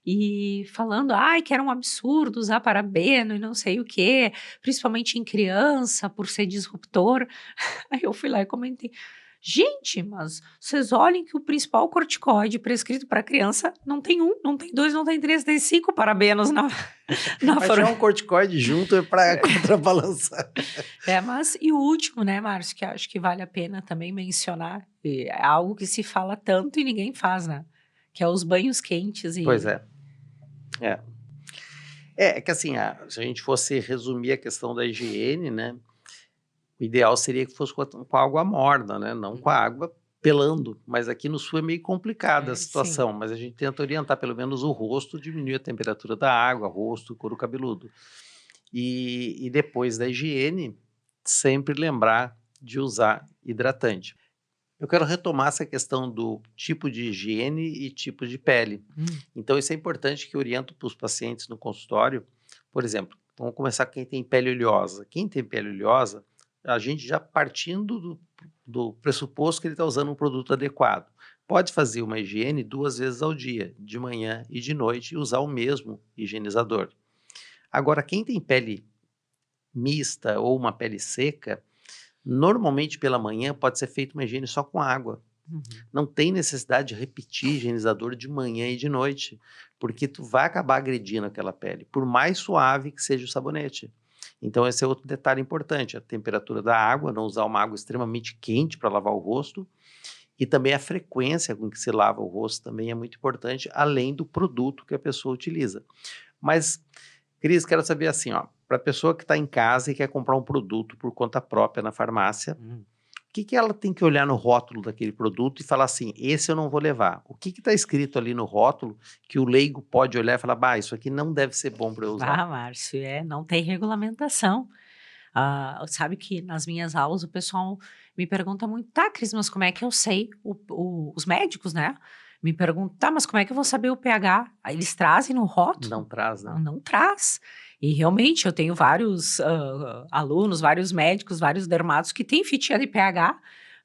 E falando, ai, que era um absurdo usar parabeno e não sei o quê, principalmente em criança, por ser disruptor. Aí eu fui lá e comentei. Gente, mas vocês olhem que o principal corticoide prescrito para criança não tem um, não tem dois, não tem três, tem cinco parabenos na
Mas já um corticoide junto é para contrabalançar.
mas e o último, né, Márcio, que acho que vale a pena também mencionar, e é algo que se fala tanto e ninguém faz, né? Que é os banhos quentes
Pois
e
é. É, é que assim, se a gente fosse resumir a questão da higiene, né? O ideal seria que fosse com água morna, né? Não com a água pelando. Mas aqui no sul é meio complicada a
sim.
situação. Mas a gente tenta orientar pelo menos o rosto, diminuir a temperatura da água, rosto, couro cabeludo. E depois da higiene, sempre lembrar de usar hidratante. Eu quero retomar essa questão do tipo de higiene e tipo de pele.
Hum,
Então, isso é importante que eu oriento para os pacientes no consultório. Por exemplo, vamos começar com quem tem pele oleosa. Quem tem pele oleosa, a gente já partindo do pressuposto que ele está usando um produto adequado. Pode fazer uma higiene 2 vezes ao dia, de manhã e de noite, e usar o mesmo higienizador. Agora, quem tem pele mista ou uma pele seca, normalmente pela manhã pode ser feita uma higiene só com água.
uhum.
Não tem necessidade de repetir higienizador de manhã e de noite, porque tu vai acabar agredindo aquela pele, por mais suave que seja o sabonete. Então esse é outro detalhe importante, a temperatura da água, não usar uma água extremamente quente para lavar o rosto, e também a frequência com que se lava o rosto também é muito importante, além do produto que a pessoa utiliza. Mas, Cris, quero saber assim, ó, para a pessoa que está em casa e quer comprar um produto por conta própria na farmácia,
Hum.
o que que ela tem que olhar no rótulo daquele produto e falar assim, esse eu não vou levar? O que está escrito ali no rótulo que o leigo pode olhar e falar, bah, isso aqui não deve ser bom para eu usar?
Márcio, não tem regulamentação. Sabe que nas minhas aulas o pessoal me pergunta muito, tá, Cris, mas como é que eu sei? Os médicos, né? Me perguntam, tá, mas como é que eu vou saber o pH? Aí eles trazem no
Não
rótulo?
traz, né?
Não traz. E realmente eu tenho vários alunos, vários médicos, vários dermatos que têm fitinha de pH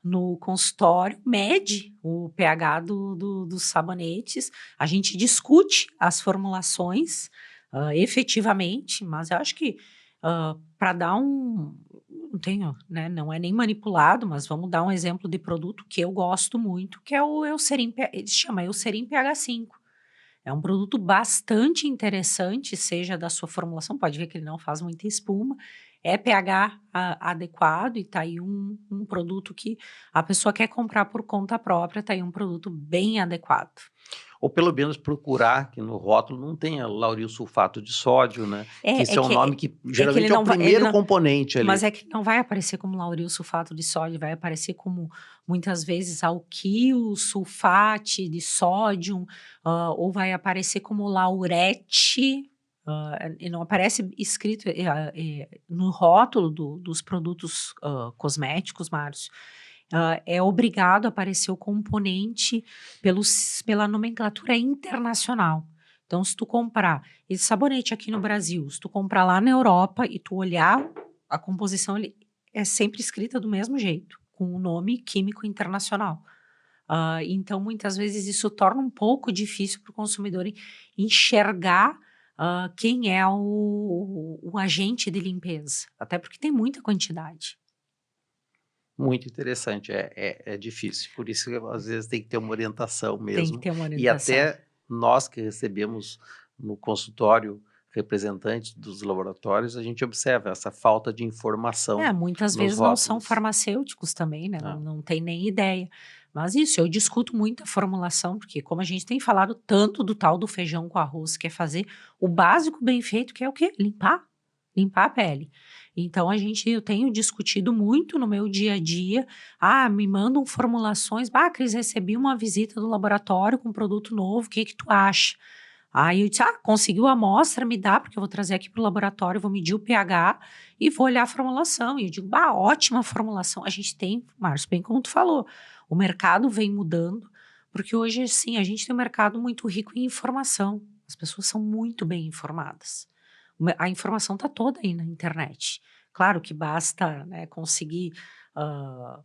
no consultório, mede o pH dos sabonetes, a gente discute as formulações efetivamente, mas eu acho que para dar não tenho, né, não é nem manipulado, mas vamos dar um exemplo de produto que eu gosto muito, que é o Eucerin, ele se chama Eucerin pH 5. É um produto bastante interessante, seja da sua formulação, pode ver que ele não faz muita espuma, é pH adequado e tá aí um produto que a pessoa quer comprar por conta própria, tá aí um produto bem adequado.
Ou pelo menos procurar que no rótulo não tenha lauril sulfato de sódio, né, que
É,
esse é o nome que
é que ele
geralmente é o
não vai, ele
primeiro
não,
componente
mas
ali.
é que não vai aparecer como lauril sulfato de sódio, vai aparecer como muitas vezes alquil sulfate de sódio, ou vai aparecer como laurete, e não aparece escrito no rótulo dos produtos cosméticos, Márcio. É obrigado a aparecer o componente pela nomenclatura internacional. Então, se tu comprar esse sabonete aqui no Brasil, se tu comprar lá na Europa e tu olhar a composição, ele é sempre escrita do mesmo jeito, com o nome químico internacional. Então, muitas vezes, isso torna um pouco difícil para o consumidor enxergar quem é o agente de limpeza, até porque tem muita quantidade.
Muito interessante, é difícil, por isso que às vezes tem que ter uma orientação
Tem que
mesmo,
ter uma
e
orientação.
até nós que recebemos no consultório representantes dos laboratórios, a gente observa essa falta de informação
Muitas
nos
vezes não são
rótulos.
farmacêuticos também, né,
Ah,
não tem nem ideia. Mas isso, eu discuto muito a formulação, porque como a gente tem falado tanto do tal do feijão com arroz, que é fazer o básico bem feito, que é o quê? Limpar a pele. Então eu tenho discutido muito no meu dia a dia, me mandam formulações, Cris, recebi uma visita do laboratório com um produto novo, o que que tu acha? Aí eu disse: conseguiu a amostra, me dá, porque eu vou trazer aqui para o laboratório, vou medir o pH e vou olhar a formulação. E eu digo: ótima formulação. A gente tem, Márcio, bem como tu falou, o mercado vem mudando, porque hoje, sim, a gente tem um mercado muito rico em informação. As pessoas são muito bem informadas. A informação está toda aí na internet. Claro que basta, né, conseguir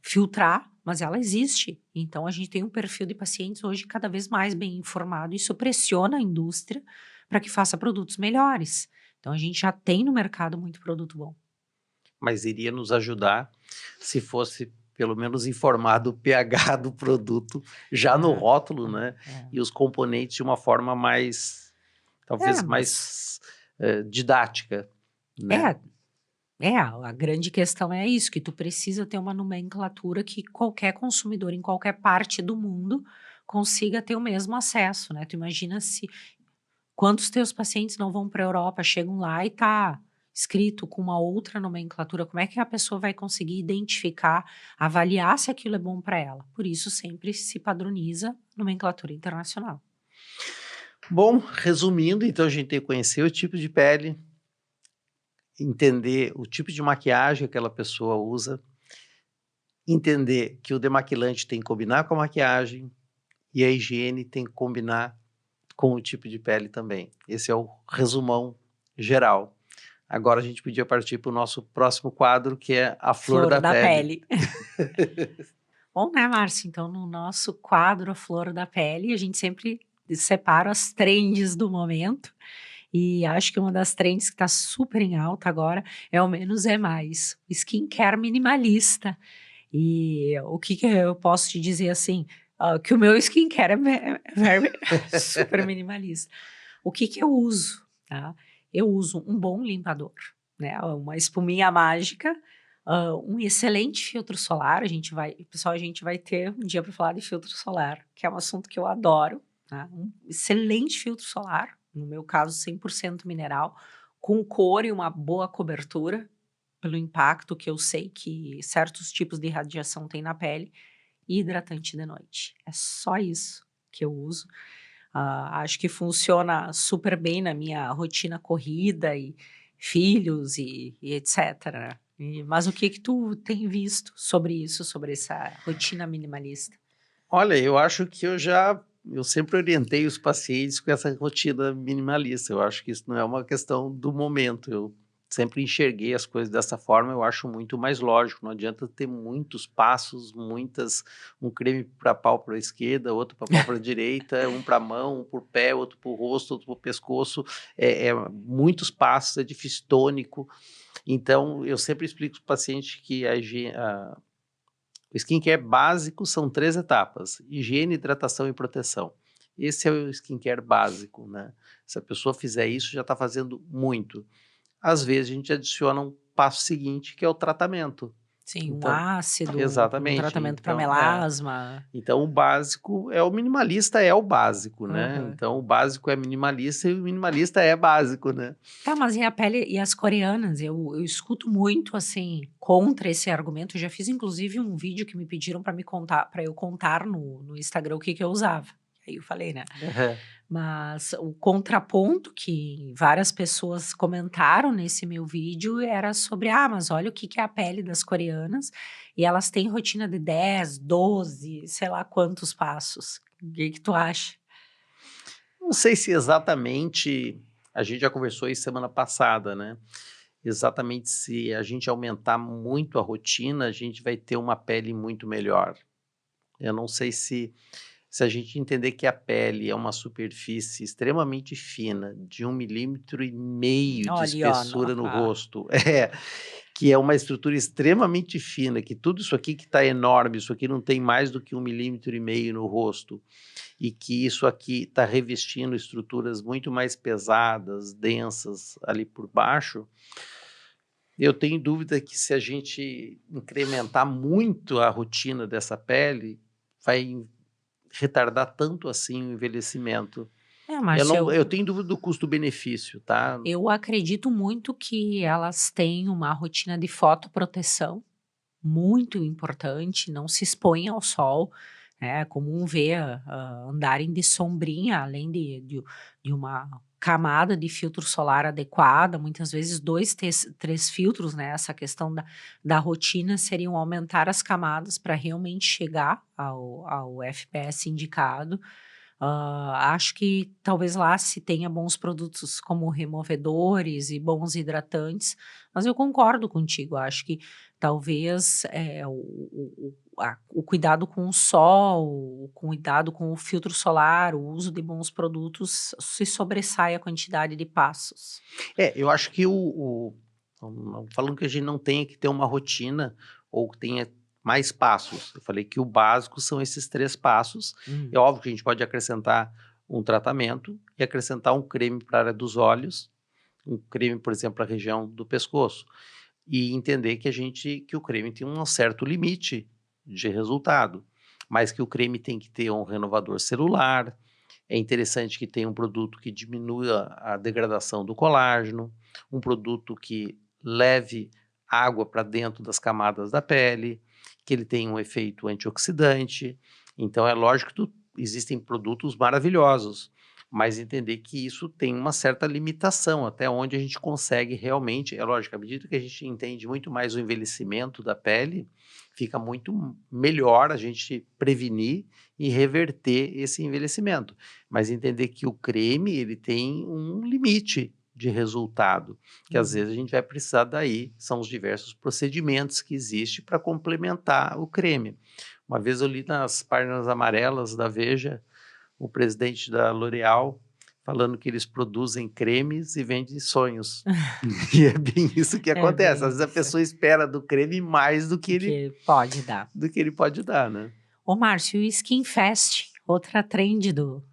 filtrar, mas ela existe. Então, a gente tem um perfil de pacientes hoje cada vez mais bem informado. Isso pressiona a indústria para que faça produtos melhores. Então, a gente já tem no mercado muito produto bom.
mas iria nos ajudar se fosse pelo menos informado o pH do produto já no
Ah,
rótulo,
ah,
né,
é.
e os componentes de uma forma mais, talvez
Mas
mais didática, né.
é, a grande questão é isso, que tu precisa ter uma nomenclatura que qualquer consumidor em qualquer parte do mundo consiga ter o mesmo acesso, né? Tu imagina se quantos teus pacientes não vão para a Europa, chegam lá e tá escrito com uma outra nomenclatura, como é que a pessoa vai conseguir identificar, avaliar se aquilo é bom para ela? Por isso sempre se padroniza nomenclatura internacional.
Bom, resumindo, então a gente tem que conhecer o tipo de pele, entender o tipo de maquiagem que aquela pessoa usa, entender que o demaquilante tem que combinar com a maquiagem e a higiene tem que combinar com o tipo de pele também. Esse é o resumão geral. Agora a gente podia partir para o nosso próximo quadro, que é a flor
Flor
da
da
pele.
pele. Bom, né, Márcio? Então, no nosso quadro A Flor da Pele, a gente sempre separa as trends do momento. E acho que uma das trends que está super em alta agora é o menos é mais. Skincare minimalista. E o que que eu posso te dizer assim? Que o meu skincare super minimalista. O que que eu uso? Tá? Eu uso um bom limpador, né? Uma espuminha mágica, um excelente filtro solar. Pessoal, a gente vai ter um dia para falar de filtro solar, que é um assunto que eu adoro. Tá? Um excelente filtro solar, no meu caso 100% mineral, com cor e uma boa cobertura, pelo impacto que eu sei que certos tipos de radiação têm na pele, e hidratante de noite. É só isso que eu uso. Acho que funciona super bem na minha rotina corrida e filhos e etc, né. Mas o que que tu tem visto sobre isso, sobre essa rotina minimalista?
Olha, eu acho que eu sempre orientei os pacientes com essa rotina minimalista. Eu acho que isso não é uma questão do momento. Eu sempre enxerguei as coisas dessa forma. Eu acho muito mais lógico. Não adianta ter muitos passos, um creme para pálpebra esquerda, outro para pálpebra direita, um para mão, um para o pé, outro para o rosto, outro para o pescoço. É muitos passos, é difícil tônico. Então, eu sempre explico para o paciente que o skincare básico são 3 etapas: higiene, hidratação e proteção. Esse é o skincare básico, né? Se a pessoa fizer isso, já está fazendo muito. Às vezes, a gente adiciona um passo seguinte, que é o tratamento.
Sim, um
Então,
ácido, um
exatamente.
tratamento para
Então,
melasma.
então, o básico é o minimalista, é o básico, né?
Aham.
Então, o básico é minimalista e o minimalista é básico, né?
Tá, mas e a pele e as coreanas? Eu escuto muito, assim, contra esse argumento. Eu já fiz, inclusive, um vídeo que me pediram para me contar, para eu contar no Instagram o que eu usava. Aí eu falei, né?
Aham.
Mas o contraponto que várias pessoas comentaram nesse meu vídeo era sobre, mas olha o que é a pele das coreanas, e elas têm rotina de 10, 12, sei lá quantos passos. O que tu acha?
Não sei se exatamente, a gente já conversou isso semana passada, né? Exatamente, se a gente aumentar muito a rotina, a gente vai ter uma pele muito melhor. Eu não sei se a gente entender que a pele é uma superfície extremamente fina, de 1,5 mm de
Olha, ó,
espessura no rosto, que é uma estrutura extremamente fina, que tudo isso aqui que está enorme, isso aqui não tem mais do que 1,5 mm no rosto, e que isso aqui está revestindo estruturas muito mais pesadas, densas ali por baixo. Eu tenho dúvida que, se a gente incrementar muito a rotina dessa pele, vai retardar tanto assim o envelhecimento. Eu
Márcia,
não, eu tenho dúvida do custo-benefício, tá?
eu acredito muito que elas têm uma rotina de fotoproteção muito importante, não se expõem ao sol. É comum ver andarem de sombrinha, além de uma camada de filtro solar adequada, muitas vezes 2, 3 filtros, né? Essa questão da rotina seriam aumentar as camadas para realmente chegar ao FPS indicado. Acho que talvez lá se tenha bons produtos como removedores e bons hidratantes, mas eu concordo contigo, acho que talvez o cuidado com o sol, o cuidado com o filtro solar, o uso de bons produtos se sobressai a quantidade de passos.
Eu acho que não falando que a gente não tenha que ter uma rotina ou que tenha mais passos. Eu falei que o básico são esses 3 passos. É
Hum.
óbvio que a gente pode acrescentar um tratamento e acrescentar um creme para a área dos olhos, um creme, por exemplo, para a região do pescoço, e entender que o creme tem um certo limite de resultado, mas que o creme tem que ter um renovador celular. É interessante que tenha um produto que diminua a degradação do colágeno, um produto que leve água para dentro das camadas da pele, que ele tenha um efeito antioxidante. Então, é lógico que existem produtos maravilhosos, mas entender que isso tem uma certa limitação, até onde a gente consegue realmente. É lógico, à medida que a gente entende muito mais o envelhecimento da pele, fica muito melhor a gente prevenir e reverter esse envelhecimento, mas entender que o creme, ele tem um limite de resultado, que às
Uhum.
vezes a gente vai precisar, daí são os diversos procedimentos que existem para complementar o creme. Uma vez eu li nas páginas amarelas da Veja, o presidente da L'Oréal falando que eles produzem cremes e vendem sonhos. E é bem isso que
É
acontece. Às
bem
vezes a
isso
pessoa espera do creme mais do que ele,
que pode dar.
do que ele pode dar, né?
Ô, Márcio, e o Skin Fest, outra trend do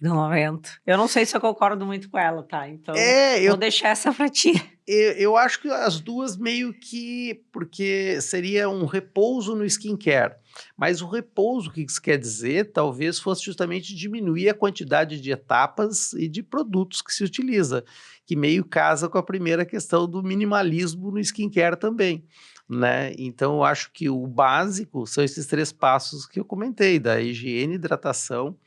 momento. Eu não sei se eu concordo muito com ela, tá? Então,
É, eu
vou deixar essa pra ti.
Eu acho que as duas meio que, porque seria um repouso no skincare, mas o repouso, o que isso quer dizer, talvez fosse justamente diminuir a quantidade de etapas e de produtos que se utiliza, que meio casa com a primeira questão do minimalismo no skincare também, né? Então eu acho que o básico são esses 3 passos que eu comentei, da higiene, hidratação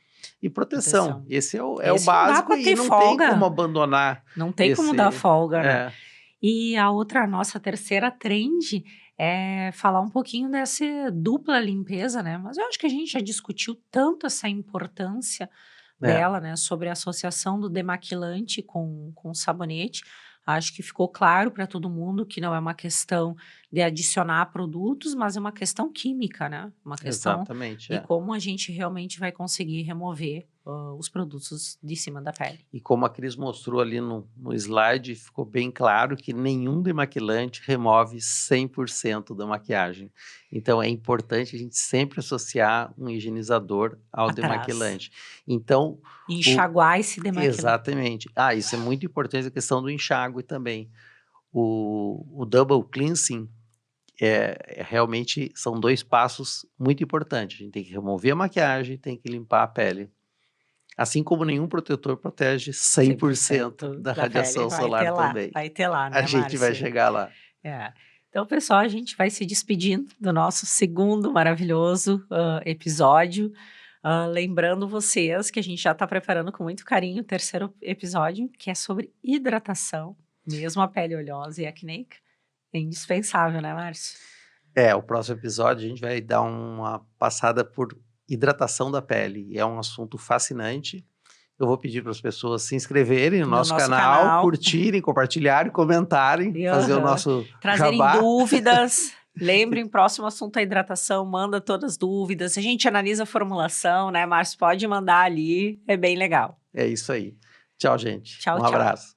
e proteção.
Proteção.
Esse é o
Esse não dá
básico
pra
e
ter
não tem como
folga.
abandonar
Não tem como dar
esse.
folga, né?
É.
E a outra, nossa terceira trend é falar um pouquinho dessa dupla limpeza, né? Mas eu acho que a gente já discutiu tanto essa importância
É.
dela, né? Sobre a associação do demaquilante com sabonete. Acho que ficou claro para todo mundo que não é uma questão de adicionar produtos, mas é uma questão química, né? Uma questão
Exatamente,
de como a gente realmente vai conseguir remover os produtos de cima da pele.
E como a Cris mostrou ali no slide, ficou bem claro que nenhum demaquilante remove 100% da maquiagem. Então, é importante a gente sempre associar um higienizador ao
Atrás.
demaquilante. Então,
Enxaguar esse demaquilante.
exatamente. Isso é muito importante, a questão do enxágue também. O double cleansing realmente são 2 passos muito importantes. A gente tem que remover a maquiagem, tem que limpar a pele. Assim como nenhum protetor protege 100% da radiação solar também.
Vai ter lá, né,
A gente vai
Márcio?
chegar lá.
Então, pessoal, a gente vai se despedindo do nosso segundo maravilhoso episódio. Lembrando vocês que a gente já está preparando com muito carinho o terceiro episódio, que é sobre hidratação. Mesmo a pele oleosa e acneica. É indispensável, né, Márcio?
O próximo episódio a gente vai dar uma passada por hidratação da pele. É um assunto fascinante. Eu vou pedir para as pessoas se inscreverem no nosso canal, curtirem, compartilharem, comentarem, fazer o nosso
trazerem
jabá.
Dúvidas. Lembrem, próximo assunto é hidratação, manda todas as dúvidas. A gente analisa a formulação, né, Márcio? Pode mandar ali, é bem legal.
É isso aí. Tchau, gente.
Tchau,
Um abraço.